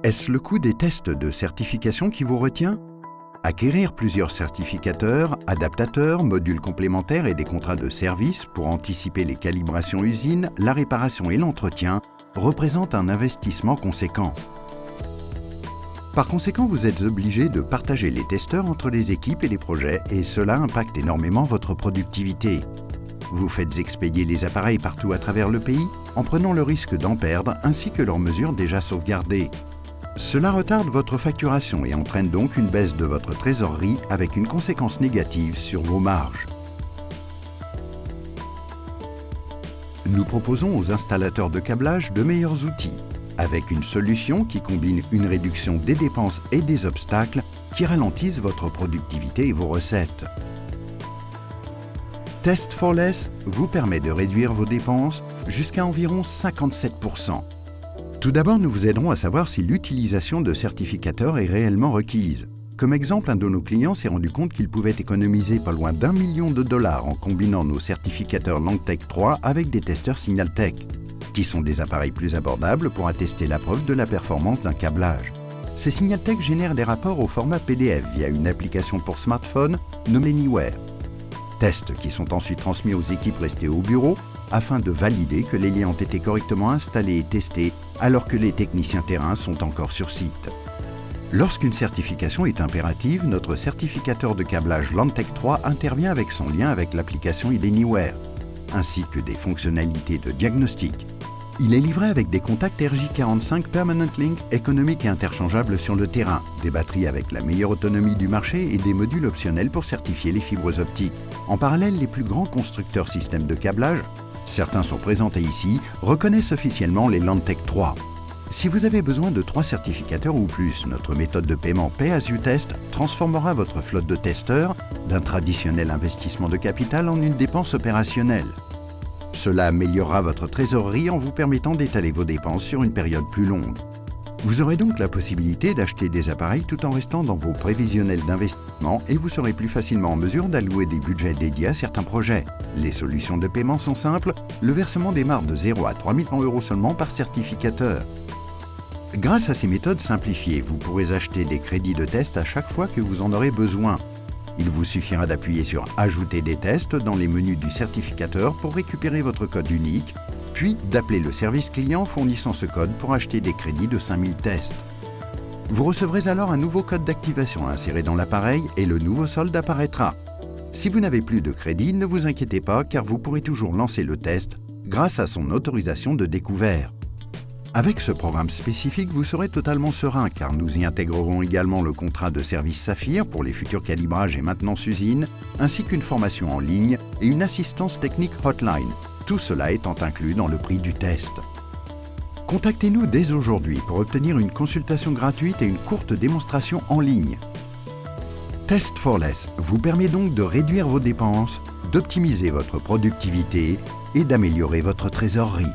Est-ce le coût des tests de certification qui vous retient? Acquérir plusieurs certificateurs, adaptateurs, modules complémentaires et des contrats de service pour anticiper les calibrations usines, la réparation et l'entretien représente un investissement conséquent. Par conséquent, vous êtes obligé de partager les testeurs entre les équipes et les projets et cela impacte énormément votre productivité. Vous faites expédier les appareils partout à travers le pays en prenant le risque d'en perdre ainsi que leurs mesures déjà sauvegardées. Cela retarde votre facturation et entraîne donc une baisse de votre trésorerie avec une conséquence négative sur vos marges. Nous proposons aux installateurs de câblage de meilleurs outils, avec une solution qui combine une réduction des dépenses et des obstacles qui ralentissent votre productivité et vos recettes. Test for Less vous permet de réduire vos dépenses jusqu'à environ 57%. Tout d'abord, nous vous aiderons à savoir si l'utilisation de certificateurs est réellement requise. Comme exemple, un de nos clients s'est rendu compte qu'il pouvait économiser pas loin d'1 million de dollars en combinant nos certificateurs Langtech 3 avec des testeurs Signaltech, qui sont des appareils plus abordables pour attester la preuve de la performance d'un câblage. Ces Signaltech génèrent des rapports au format PDF via une application pour smartphone nommée Anywhere. Tests qui sont ensuite transmis aux équipes restées au bureau afin de valider que les liens ont été correctement installés et testés alors que les techniciens terrain sont encore sur site. Lorsqu'une certification est impérative, notre certificateur de câblage Langtech 3 intervient avec son lien avec l'application Anywhere, ainsi que des fonctionnalités de diagnostic. Il est livré avec des contacts RJ45 Permanent Link économiques et interchangeables sur le terrain, des batteries avec la meilleure autonomie du marché et des modules optionnels pour certifier les fibres optiques. En parallèle, les plus grands constructeurs systèmes de câblage, certains sont présentés ici, reconnaissent officiellement les Langtech 3. Si vous avez besoin de 3 certificateurs ou plus, notre méthode de paiement Pay as you test transformera votre flotte de testeurs d'un traditionnel investissement de capital en une dépense opérationnelle. Cela améliorera votre trésorerie en vous permettant d'étaler vos dépenses sur une période plus longue. Vous aurez donc la possibilité d'acheter des appareils tout en restant dans vos prévisionnels d'investissement et vous serez plus facilement en mesure d'allouer des budgets dédiés à certains projets. Les solutions de paiement sont simples, le versement démarre de 0 à 3 100 € seulement par certificateur. Grâce à ces méthodes simplifiées, vous pourrez acheter des crédits de test à chaque fois que vous en aurez besoin. Il vous suffira d'appuyer sur « Ajouter des tests » dans les menus du certificateur pour récupérer votre code unique, puis d'appeler le service client fournissant ce code pour acheter des crédits de 5000 tests. Vous recevrez alors un nouveau code d'activation inséré dans l'appareil et le nouveau solde apparaîtra. Si vous n'avez plus de crédit, ne vous inquiétez pas car vous pourrez toujours lancer le test grâce à son autorisation de découvert. Avec ce programme spécifique, vous serez totalement serein car nous y intégrerons également le contrat de service Saphir pour les futurs calibrages et maintenance usine, ainsi qu'une formation en ligne et une assistance technique hotline, tout cela étant inclus dans le prix du test. Contactez-nous dès aujourd'hui pour obtenir une consultation gratuite et une courte démonstration en ligne. Test for Less vous permet donc de réduire vos dépenses, d'optimiser votre productivité et d'améliorer votre trésorerie.